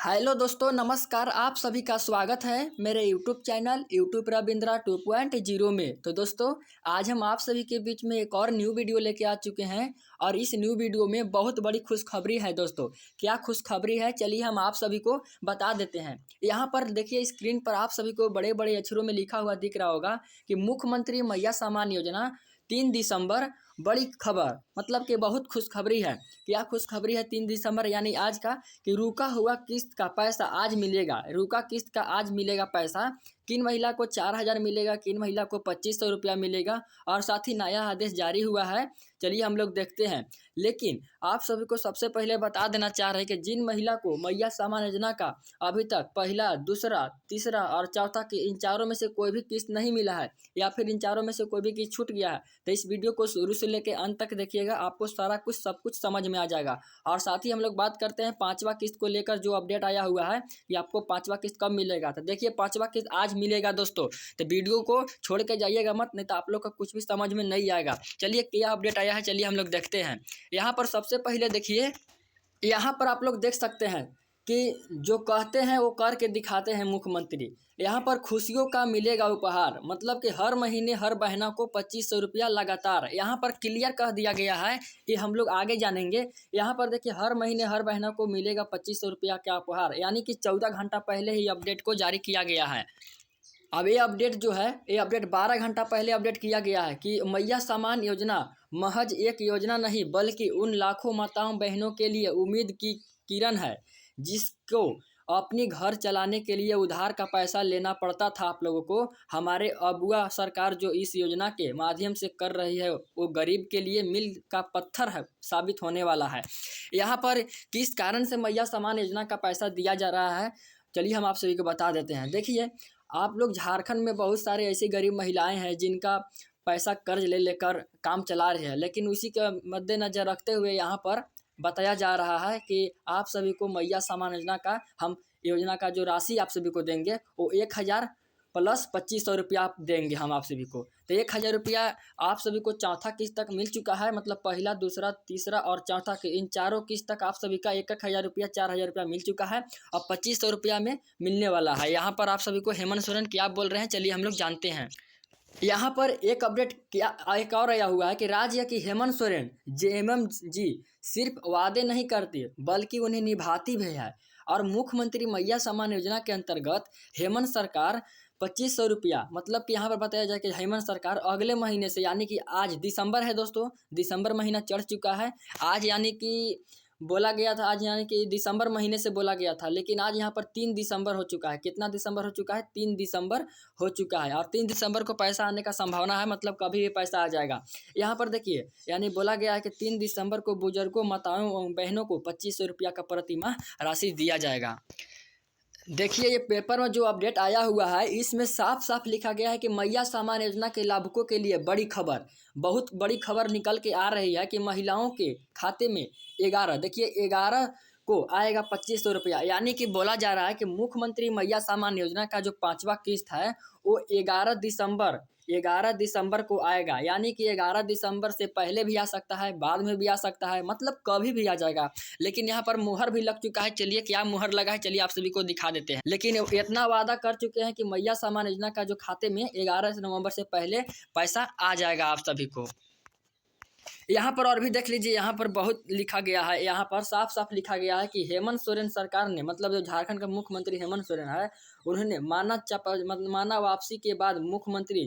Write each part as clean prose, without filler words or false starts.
Hello दोस्तों, नमस्कार। आप सभी का स्वागत है मेरे यूट्यूब चैनल यूट्यूब रविंद्रा 2.0 में। तो दोस्तों, आज हम आप सभी के बीच में एक और न्यू वीडियो लेके आ चुके हैं और इस न्यू वीडियो में बहुत बड़ी खुशखबरी है। दोस्तों, क्या खुशखबरी है, चलिए हम आप सभी को बता देते हैं। यहाँ पर देखिए, स्क्रीन पर आप सभी को बड़े बड़े अक्षरों में लिखा हुआ दिख रहा होगा कि मुख्यमंत्री मैया सम्मान योजना 3 दिसंबर बड़ी खबर, मतलब कि बहुत खुशखबरी है। क्या खुशखबरी है 3 दिसंबर यानी आज का, कि रुका हुआ किस्त का पैसा आज मिलेगा। रुका किस्त का आज मिलेगा पैसा। किन महिला को 4,000 मिलेगा, किन महिला को 2,500 रुपया मिलेगा और साथ ही नया आदेश जारी हुआ है। चलिए हम लोग देखते हैं। लेकिन आप सभी को सबसे पहले बता देना चाह रहे हैं कि जिन महिला को मैया सम्मान योजना का अभी तक पहला, दूसरा, तीसरा और चौथा के इन चारों में से कोई भी किस्त नहीं मिला है या फिर इन चारों में से कोई भी किस्त छूट गया है, तो इस वीडियो को शुरू से लेकर अंत तक देखिएगा, आपको सारा कुछ सब कुछ समझ में आ जाएगा। और साथ ही हम लोग बात करते हैं पांचवा किस्त को लेकर, जो अपडेट आया हुआ है कि आपको पांचवा किस्त कब मिलेगा। तो देखिए, पांचवा किस्त आज मिलेगा दोस्तों। तो वीडियो को छोड़ के जाइएगा मत, नहीं तो आप लोग का कुछ भी समझ में नहीं आएगा। चलिए क्या अपडेट आया है, चलिए हम लोग देखते हैं। यहाँ पर सबसे पहले देखिए, यहाँ पर आप लोग देख सकते हैं कि जो कहते हैं वो करके दिखाते हैं मुख्यमंत्री। यहाँ पर खुशियों का मिलेगा उपहार, मतलब कि हर महीने हर बहना को 2,500 रुपया लगातार। यहाँ पर क्लियर कह दिया गया है कि हम लोग आगे जानेंगे। यहाँ पर देखिए, हर महीने हर बहना को मिलेगा 2,500 रुपया का उपहार, यानी कि 14 घंटा पहले ही अपडेट को जारी किया गया है। अब ये अपडेट जो है, ये अपडेट 12 घंटा पहले अपडेट किया गया है कि मैया सम्मान योजना महज एक योजना नहीं, बल्कि उन लाखों माताओं बहनों के लिए उम्मीद की किरण है जिसको अपनी घर चलाने के लिए उधार का पैसा लेना पड़ता था। आप लोगों को हमारे अबुआ सरकार जो इस योजना के माध्यम से कर रही है, वो गरीब के लिए मील का पत्थर है, साबित होने वाला है। यहाँ पर किस कारण से मैया सम्मान योजना का पैसा दिया जा रहा है, चलिए हम आप सभी को बता देते हैं। देखिए, आप लोग झारखंड में बहुत सारे ऐसी गरीब महिलाएं हैं जिनका पैसा कर्ज ले लेकर काम चला रहे हैं, लेकिन उसी का मद्देनजर रखते हुए यहाँ पर बताया जा रहा है कि आप सभी को मैया सम्मान योजना का हम योजना का जो राशि आप सभी को देंगे वो 1,000 प्लस 2,500 रुपया आप देंगे हम आप सभी को। तो 1,000 रुपया आप सभी को चौथा किस्त तक मिल चुका है, मतलब पहला, दूसरा, तीसरा और चौथा के इन चारों किस्त तक आप सभी का 1,000 रुपया, 4,000 रुपया मिल चुका है और 2,500 रुपया में मिलने वाला है। यहाँ पर आप सभी को हेमंत सोरेन क्या बोल रहे हैं, चलिए हम लोग जानते हैं। यहाँ पर एक अपडेट क्या एक और आया हुआ है कि राज्य की हेमंत सोरेन जेएमएम जी सिर्फ वादे नहीं करती बल्कि उन्हें निभाती भी है। और मुख्यमंत्री मैया सम्मान योजना के अंतर्गत हेमंत सरकार 2,500 रुपया, मतलब कि यहाँ पर बताया जाए कि हेमंत सरकार अगले महीने से, यानी कि आज दिसंबर है दोस्तों, दिसंबर महीना चढ़ चुका है आज, यानी कि बोला गया था आज, यानी कि दिसंबर महीने से बोला गया था, लेकिन आज यहाँ पर 3 दिसंबर हो चुका है। कितना दिसंबर हो चुका है? 3 दिसंबर हो चुका है और 3 दिसंबर को पैसा आने का संभावना है, मतलब कभी भी पैसा आ जाएगा। यहाँ पर देखिए, यानी बोला गया है कि 3 दिसंबर को बुजुर्गों, माताओं और बहनों को 2,500 रुपया का प्रति माह राशि दिया जाएगा। देखिए, ये पेपर में जो अपडेट आया हुआ है, इसमें साफ साफ लिखा गया है कि मैया सम्मान योजना के लाभुकों के लिए बड़ी खबर, बहुत बड़ी खबर निकल के आ रही है कि महिलाओं के खाते में 11, देखिए 11 को आएगा 2,500 रुपया। यानी कि बोला जा रहा है कि मुख्यमंत्री मैया सम्मान योजना का जो पांचवा किस्त है वो 11 दिसंबर को आएगा। यानी कि 11 दिसंबर से पहले भी आ सकता है, बाद में भी आ सकता है, मतलब कभी भी आ जाएगा। लेकिन यहाँ पर मुहर भी लग चुका है। चलिए क्या मुहर लगा है, चलिए आप सभी को दिखा देते हैं। लेकिन इतना वादा कर चुके हैं कि मैया सम्मान योजना का जो खाते में 11 नवंबर से पहले पैसा आ जाएगा आप सभी को। यहाँ पर और भी देख लीजिए, यहाँ पर बहुत लिखा गया है, यहाँ पर साफ साफ लिखा गया है कि हेमंत सोरेन सरकार ने, मतलब जो झारखंड का मुख्यमंत्री हेमंत सोरेन है, उन्होंने माना वापसी के बाद मुख्यमंत्री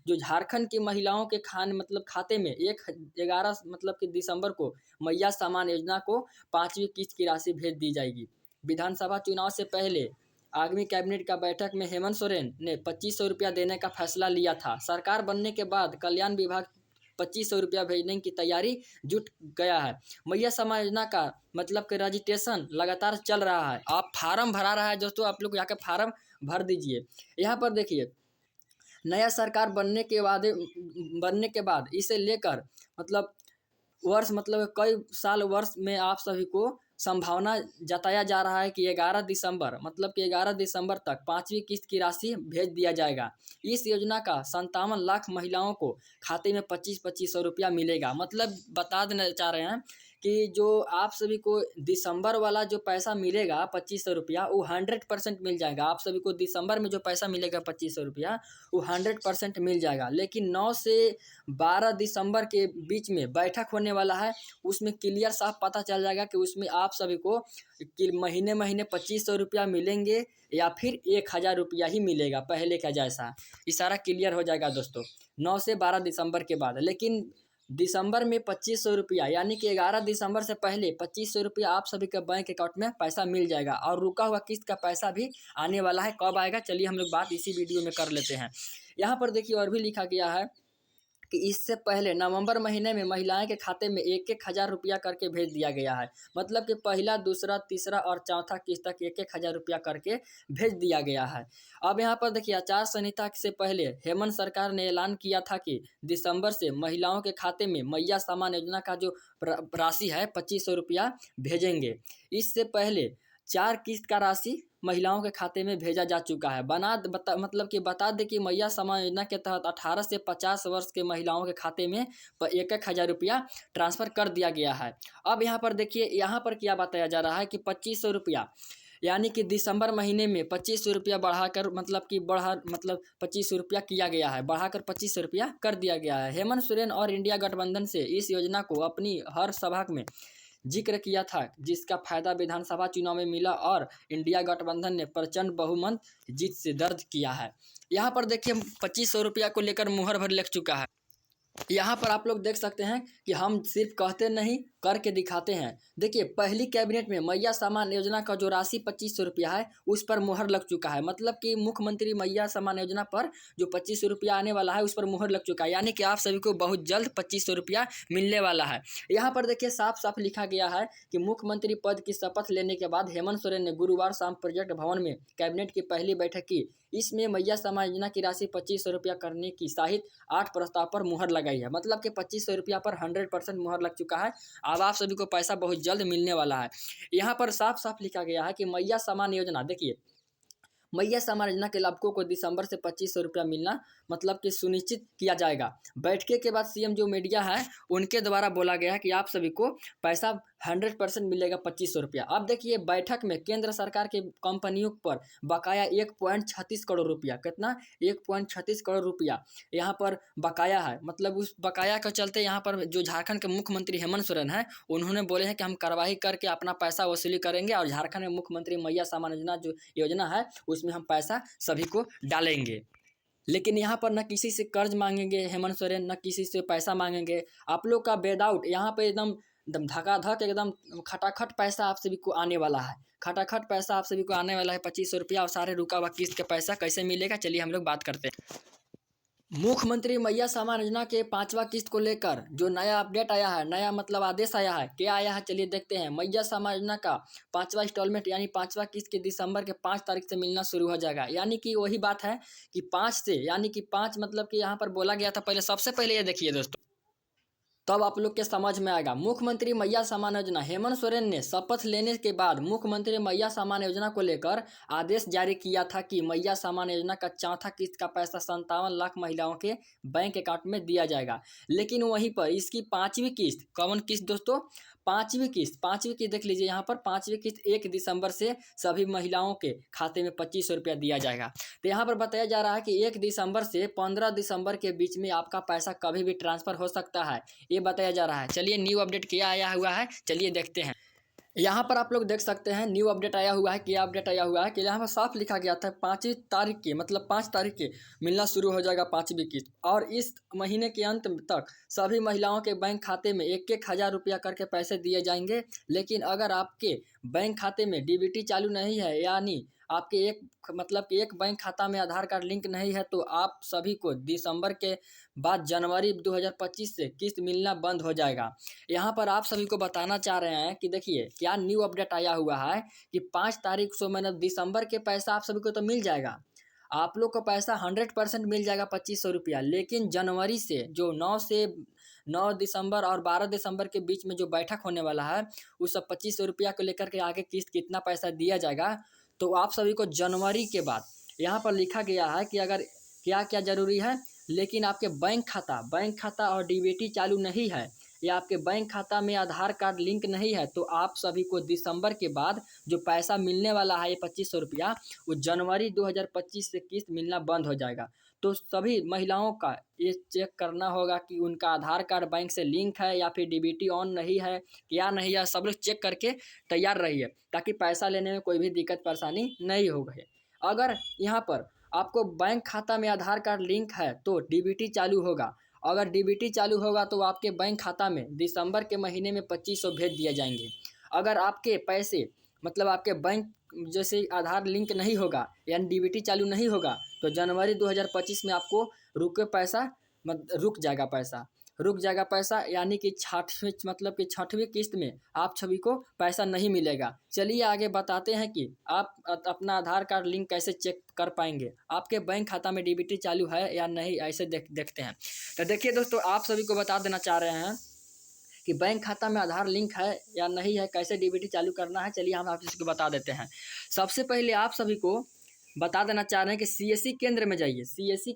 जो झारखंड की महिलाओं के खाते में 11 मतलब कि दिसंबर को मैया सम्मान योजना को 5वीं किस्त की राशि भेज दी जाएगी। विधानसभा चुनाव से पहले आगामी कैबिनेट का बैठक में हेमंत सोरेन ने 2,500 रुपया देने का फैसला लिया था। सरकार बनने के बाद कल्याण विभाग 2,500 रुपया भेजने की तैयारी जुट गया है। मैया सम्मान योजना का मतलब कि रजिस्ट्रेशन लगातार चल रहा है। आप फार्म भरा रहा है दोस्तों, आप लोग जाकर फार्म भर दीजिए। यहाँ पर देखिए, नया सरकार बनने के बाद इसे लेकर मतलब कई साल वर्ष में आप सभी को संभावना जताया जा रहा है कि 11 दिसंबर तक 5वीं किस्त की राशि भेज दिया जाएगा। इस योजना का 57 लाख महिलाओं को खाते में 2,500 रुपया मिलेगा। मतलब बता देना चाह रहे हैं कि जो आप सभी को दिसंबर वाला जो पैसा मिलेगा 2500 रुपया, वो 100% मिल जाएगा। आप सभी को दिसंबर में जो पैसा मिलेगा 2500 रुपया, वो 100% मिल जाएगा। लेकिन 9 से 12 दिसंबर के बीच में बैठक होने वाला है, उसमें क्लियर साफ पता चल जाएगा कि उसमें आप सभी को कि महीने महीने 2500 रुपया मिलेंगे या फिर 1000 रुपया ही मिलेगा पहले का जैसा। ये सारा क्लियर हो जाएगा दोस्तों 9 से 12 दिसंबर के बाद। लेकिन दिसंबर में 2500 रुपया यानी कि 11 दिसंबर से पहले 2500 रुपया आप सभी के बैंक अकाउंट में पैसा मिल जाएगा। और रुका हुआ किस्त का पैसा भी आने वाला है। कब आएगा चलिए हम लोग बात इसी वीडियो में कर लेते हैं। यहाँ पर देखिए और भी लिखा गया है कि इससे पहले नवंबर महीने में महिलाएं के खाते में 1,000 रुपया करके भेज दिया गया है। मतलब कि पहला, दूसरा, तीसरा और चौथा किस्त तक 1,000 रुपया करके भेज दिया गया है। अब यहाँ पर देखिए आचार संहिता से पहले हेमंत सरकार ने ऐलान किया था कि दिसंबर से महिलाओं के खाते में मैया सम्मान योजना का जो राशि है 2500 रुपया भेजेंगे। इससे पहले 4 किस्त का राशि महिलाओं के खाते में भेजा जा चुका है। मतलब कि बता दें कि मैया सम्मान योजना के तहत 18 से 50 वर्ष के महिलाओं के खाते में 1,000 रुपया ट्रांसफ़र कर दिया गया है। अब यहाँ पर देखिए यहाँ पर क्या बताया जा रहा है कि 2500 रुपया यानी कि दिसंबर महीने में 2500 रुपया बढ़ाकर मतलब 2500 रुपया किया गया है, बढ़ाकर 2500 रुपया कर दिया गया है। हेमंत सोरेन और इंडिया गठबंधन से इस योजना को अपनी हर सभा में जिक्र किया था, जिसका फायदा विधानसभा चुनाव में मिला और इंडिया गठबंधन ने प्रचंड बहुमत जीत से दर्ज किया है। यहाँ पर देखिए 2500 रुपया को लेकर मुहर भर लग चुका है। यहाँ पर आप लोग देख सकते हैं कि हम सिर्फ कहते नहीं करके दिखाते हैं। देखिए पहली कैबिनेट में मैया सम्मान योजना का जो राशि 2500 रुपया है उस पर मुहर लग चुका है। मतलब कि मुख्यमंत्री मैया सम्मान योजना पर जो 2500 रुपया आने वाला है उस पर मुहर लग चुका है। यानी कि आप सभी को बहुत जल्द 2500 रुपया मिलने वाला है। यहाँ पर देखिए साफ साफ लिखा गया है कि मुख्यमंत्री पद की शपथ लेने के बाद हेमंत सोरेन ने गुरुवार शाम प्रोजेक्ट भवन में कैबिनेट की पहली बैठक की। इसमें मैया सम्मान योजना की राशि 2500 रुपया करने की सहित 8 प्रस्ताव पर मुहर लगाई है। मतलब कि 2500 रुपया पर 100% मुहर लग चुका है। अब आप सभी को पैसा बहुत जल्द मिलने वाला है। यहाँ पर साफ साफ लिखा गया है कि मैया सम्मान योजना, देखिए मैया सम्मान योजना के लाभुकों को दिसंबर से 2500 रुपया मिलना मतलब कि सुनिश्चित किया जाएगा। बैठक के बाद सीएम जो मीडिया है उनके द्वारा बोला गया है कि आप सभी को पैसा 100% मिलेगा 2500 रुपया। अब देखिए बैठक में केंद्र सरकार के कंपनियों पर बकाया 1.36 करोड़ रुपया, कितना 1.36 करोड़ रुपया यहाँ पर बकाया है। मतलब उस बकाया के चलते यहाँ पर जो झारखंड के मुख्यमंत्री हेमंत सोरेन है उन्होंने बोले हैं कि हम कार्रवाई करके अपना पैसा वसूली करेंगे और झारखंड में मुख्यमंत्री मैया सम्मान योजना जो योजना है उसमें हम पैसा सभी को डालेंगे। लेकिन यहाँ पर न किसी से कर्ज मांगेंगे हेमंत सोरेन, न किसी से पैसा मांगेंगे। आप लोग का विदाउट यहाँ पे एकदम धकाधक एकदम खटाखट पैसा आप सभी को आने वाला है। खटाखट पैसा आप सभी को आने वाला है 2500 रुपया। और सारे रुका हुआ किस्त का पैसा कैसे मिलेगा चलिए हम लोग बात करते हैं। मुख्यमंत्री मैया सम्मान योजना के 5वां किस्त को लेकर जो नया अपडेट आया है, नया मतलब आदेश आया है, क्या आया है चलिए देखते हैं। मैया सम्मान योजना का 5वां इंस्टॉलमेंट यानी 5वां किस्त के दिसंबर के 5 तारीख से मिलना शुरू हो जाएगा। यानी कि वही बात है कि 5 से यानी कि 5 मतलब कि यहाँ पर बोला गया था पहले। सबसे पहले ये देखिए दोस्तों तब आप लोग के समझ में आएगा। मुख्यमंत्री मैया सम्मान योजना, हेमंत सोरेन ने शपथ लेने के बाद मुख्यमंत्री मैया सम्मान योजना को लेकर आदेश जारी किया था कि मैया सम्मान योजना का चौथा किस्त का पैसा 57 लाख महिलाओं के बैंक अकाउंट में दिया जाएगा। लेकिन वहीं पर इसकी 5वीं किस्त, कौन किस्त दोस्तों, 5वीं किस्त देख लीजिए यहाँ पर 5वीं किस्त 1 दिसंबर से सभी महिलाओं के खाते में 2500 रुपया दिया जाएगा। तो यहाँ पर बताया जा रहा है कि 1 दिसंबर से 15 दिसंबर के बीच में आपका पैसा कभी भी ट्रांसफ़र हो सकता है, ये बताया जा रहा है। चलिए न्यू अपडेट क्या आया हुआ है चलिए देखते हैं। यहाँ पर आप लोग देख सकते हैं न्यू अपडेट आया हुआ है। क्या अपडेट आया हुआ है कि यहाँ पर साफ लिखा गया था 5वीं तारीख की मतलब 5 तारीख के मिलना शुरू हो जाएगा 5वीं किस्त। और इस महीने के अंत तक सभी महिलाओं के बैंक खाते में 1,000 रुपया करके पैसे दिए जाएंगे। लेकिन अगर आपके बैंक खाते में डीबीटी चालू नहीं है यानी आपके एक बैंक खाता में आधार कार्ड लिंक नहीं है तो आप सभी को दिसंबर के बाद जनवरी 2025 से किस्त मिलना बंद हो जाएगा। यहाँ पर आप सभी को बताना चाह रहे हैं कि देखिए क्या न्यू अपडेट आया हुआ है कि 5 तारीख से मतलब दिसंबर के पैसा आप सभी को तो मिल जाएगा। आप लोग को पैसा 100% मिल जाएगा 2500 रुपया। लेकिन जनवरी से जो 9 दिसंबर और 12 दिसंबर के बीच में जो बैठक होने वाला है उस सब 2500 रुपया को लेकर के आगे किस्त कितना पैसा दिया जाएगा तो आप सभी को जनवरी के बाद यहाँ पर लिखा गया है कि अगर क्या क्या जरूरी है, लेकिन आपके बैंक खाता और डीबीटी चालू नहीं है या आपके बैंक खाता में आधार कार्ड लिंक नहीं है तो आप सभी को दिसंबर के बाद जो पैसा मिलने वाला है ये 2500 रुपया, वो जनवरी 2025 से किस्त मिलना बंद हो जाएगा। तो सभी महिलाओं का ये चेक करना होगा कि उनका आधार कार्ड बैंक से लिंक है या फिर डीबीटी ऑन नहीं है या नहीं है। सब लोग चेक करके तैयार रहिए ताकि पैसा लेने में कोई भी दिक्कत परेशानी नहीं हो गई। अगर यहाँ पर आपको बैंक खाता में आधार कार्ड लिंक है तो डीबीटी चालू होगा। अगर डीबीटी चालू होगा तो आपके बैंक खाता में दिसंबर के महीने में 2500 भेज दिए जाएंगे। अगर आपके पैसे मतलब आपके बैंक जैसे आधार लिंक नहीं होगा यानी डीबीटी चालू नहीं होगा तो जनवरी 2025 में आपको रुक जाएगा पैसा यानी कि छठवीं किस्त में आप सभी को पैसा नहीं मिलेगा। चलिए आगे बताते हैं कि आप अपना आधार कार्ड लिंक कैसे चेक कर पाएंगे, आपके बैंक खाता में डीबीटी चालू है या नहीं, ऐसे देखते हैं। तो देखिए दोस्तों, आप सभी को बता देना चाह रहे हैं कि बैंक खाता में आधार लिंक है या नहीं है, कैसे डीबीटी चालू करना है। चलिए हम आप इसको बता देते हैं। सबसे पहले आप सभी को बता देना चाह रहे हैं कि सीएससी केंद्र में जाइए, सीएससी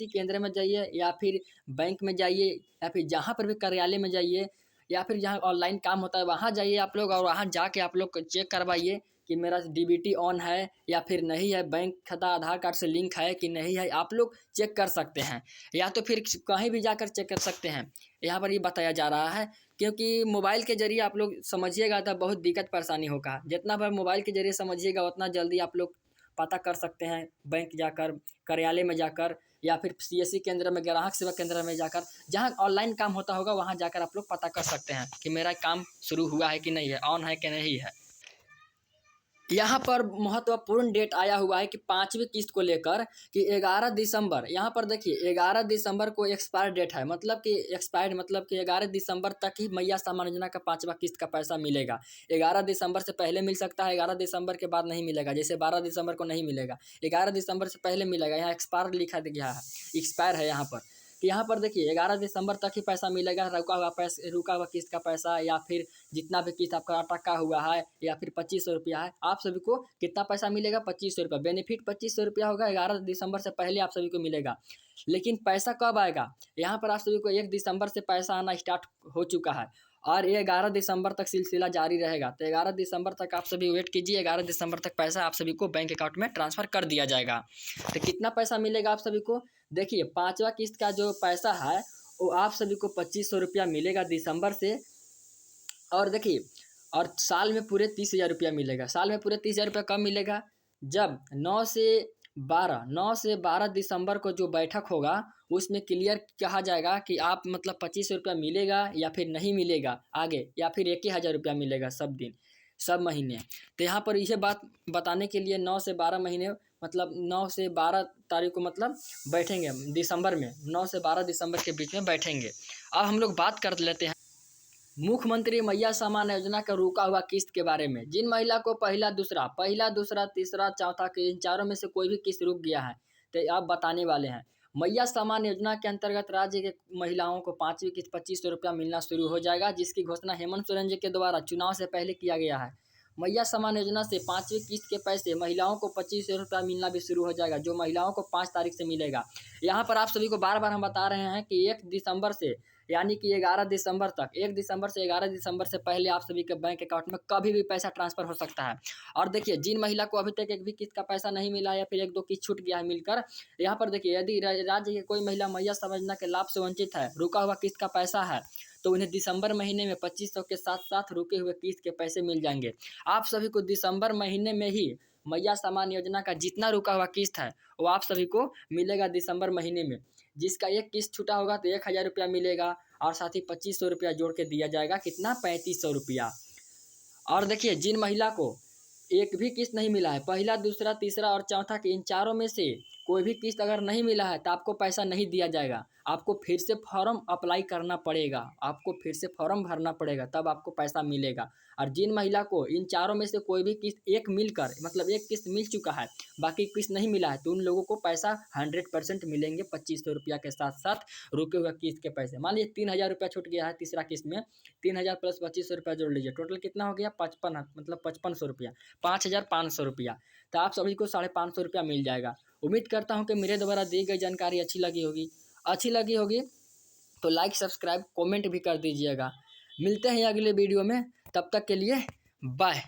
केंद्र में जाइए या फिर बैंक में जाइए या फिर जहाँ पर भी कार्यालय में जाइए या फिर जहाँ ऑनलाइन काम होता है वहाँ जाइए आप लोग, और वहाँ जाके आप लोग चेक करवाइए कि मेरा डीबीटी ऑन है या फिर नहीं है, बैंक खाता आधार कार्ड से लिंक है कि नहीं है, आप लोग चेक कर सकते हैं या तो फिर कहीं भी जाकर चेक कर सकते हैं। यहाँ पर ये बताया जा रहा है क्योंकि मोबाइल के जरिए आप लोग समझिएगा तो बहुत दिक्कत परेशानी होगा। जितना बार मोबाइल के जरिए समझिएगा उतना जल्दी आप लोग पता कर सकते हैं। बैंक जाकर, कार्यालय में जाकर या फिर सीएससी केंद्र में, ग्राहक सेवा केंद्र में जाकर, जहां ऑनलाइन काम होता होगा वहां जाकर आप लोग पता कर सकते हैं कि मेरा काम शुरू हुआ है कि नहीं है, ऑन है कि नहीं है। यहाँ पर महत्वपूर्ण डेट आया हुआ है कि 5वीं किस्त को लेकर कि 11 दिसंबर, यहाँ पर देखिए 11 दिसंबर को एक्सपायर डेट है, मतलब कि 11 दिसंबर तक ही मैया सम्मान योजना का 5वां किस्त का पैसा मिलेगा। 11 दिसंबर से पहले मिल सकता है, 11 दिसंबर के बाद नहीं मिलेगा, जैसे 12 दिसंबर को नहीं मिलेगा, 11 दिसंबर से पहले मिलेगा। यहाँ एक्सपायर लिखा गया है, एक्सपायर है यहाँ पर कि यहाँ पर देखिए 11 दिसंबर तक ही पैसा मिलेगा, रुका हुआ किस्त का पैसा या फिर जितना भी किस्त आपका अटका हुआ है या फिर 2500 रुपया है। आप सभी को कितना पैसा मिलेगा? 2500 रुपया। बेनिफिट 2500 रुपया होगा, 11 दिसंबर से पहले आप सभी को मिलेगा। लेकिन पैसा कब आएगा? यहाँ पर आप सभी को 1 दिसंबर से पैसा आना स्टार्ट हो चुका है और ये 11 दिसंबर तक सिलसिला जारी रहेगा। तो 11 दिसंबर तक आप सभी वेट कीजिए, 11 दिसंबर तक पैसा आप सभी को बैंक अकाउंट में ट्रांसफ़र कर दिया जाएगा। तो कितना पैसा मिलेगा आप सभी को? देखिए 5वां किस्त का जो पैसा है वो आप सभी को 2500 रुपया मिलेगा दिसंबर से, और देखिए और साल में पूरे 30,000 रुपया मिलेगा। साल में पूरे 30,000 रुपया कब मिलेगा? जब 9 से 12 दिसंबर को जो बैठक होगा उसमें क्लियर कहा जाएगा कि आप मतलब 2500 रुपया मिलेगा या फिर नहीं मिलेगा आगे, या फिर 1,000 रुपया मिलेगा सब दिन, सब महीने। तो यहाँ पर यह बात बताने के लिए 9 से 12 महीने मतलब 9 से 12 तारीख को मतलब बैठेंगे दिसंबर में, 9 से 12 दिसंबर के बीच में बैठेंगे। अब हम लोग बात कर लेते हैं मुख्यमंत्री मैया सम्मान योजना का रुका हुआ किस्त के बारे में। जिन महिला को पहला दूसरा तीसरा चौथा के इन चारों में से कोई भी किस्त रुक गया है तो आप बताने वाले हैं। मैया सम्मान योजना के अंतर्गत राज्य के महिलाओं को 5वीं किस्त 2500 रुपया मिलना शुरू हो जाएगा, जिसकी घोषणा हेमंत सोरेन जी के द्वारा चुनाव से पहले किया गया है। मैया सम्मान योजना से 5वीं किस्त के पैसे महिलाओं को 2500 रुपया मिलना भी शुरू हो जाएगा, जो महिलाओं को 5 तारीख से मिलेगा। यहाँ पर आप सभी को बार बार हम बता रहे हैं कि 1 दिसंबर से यानी कि 11 दिसंबर तक, 1 दिसंबर से 11 दिसंबर से पहले आप सभी के बैंक अकाउंट में कभी भी पैसा ट्रांसफर हो सकता है। और देखिए जिन महिला को अभी तक एक भी किस्त का पैसा नहीं मिला या फिर 1-2 किस्त छूट गया है मिलकर, यहाँ पर देखिए यदि राज्य के कोई महिला मैया सम्मान योजना के लाभ से वंचित है, रुका हुआ किस्त का पैसा है, तो उन्हें दिसंबर महीने में 2500 के साथ साथ रुके हुए किस्त के पैसे मिल जाएंगे। आप सभी को दिसंबर महीने में ही मैया सम्मान योजना का जितना रुका हुआ किस्त है वो आप सभी को मिलेगा दिसंबर महीने में। जिसका एक किस्त छूटा होगा तो 1,000 रुपया मिलेगा और साथ ही 2500 रुपया जोड़ के दिया जाएगा, कितना? 3500 रुपया। और देखिए जिन महिला को एक भी किस्त नहीं मिला है, पहला दूसरा तीसरा और चौथा के इन चारों में से कोई भी किस्त अगर नहीं मिला है तो आपको पैसा नहीं दिया जाएगा। आपको फिर से फॉर्म अप्लाई करना पड़ेगा, आपको फिर से फॉर्म भरना पड़ेगा, तब आपको पैसा मिलेगा। और जिन महिला को इन चारों में से कोई भी किस्त एक मिलकर मतलब एक किस्त मिल चुका है, बाकी किस्त नहीं मिला है, तो उन लोगों को पैसा 100% मिलेंगे 2500 रुपया के साथ साथ रुके हुए किस्त के पैसे। मान लीजिए 3,000 रुपया छूट गया है तीसरा किस्त में, 3,000 प्लस 2500 रुपया जोड़ लीजिए, टोटल कितना हो गया? 5500 रुपया, 5,500 रुपया। तो आप सभी को 550 रुपया मिल जाएगा। उम्मीद करता हूँ कि मेरे द्वारा दी गई जानकारी अच्छी लगी होगी। तो लाइक सब्सक्राइब कमेंट भी कर दीजिएगा। मिलते हैं अगले वीडियो में, तब तक के लिए बाय।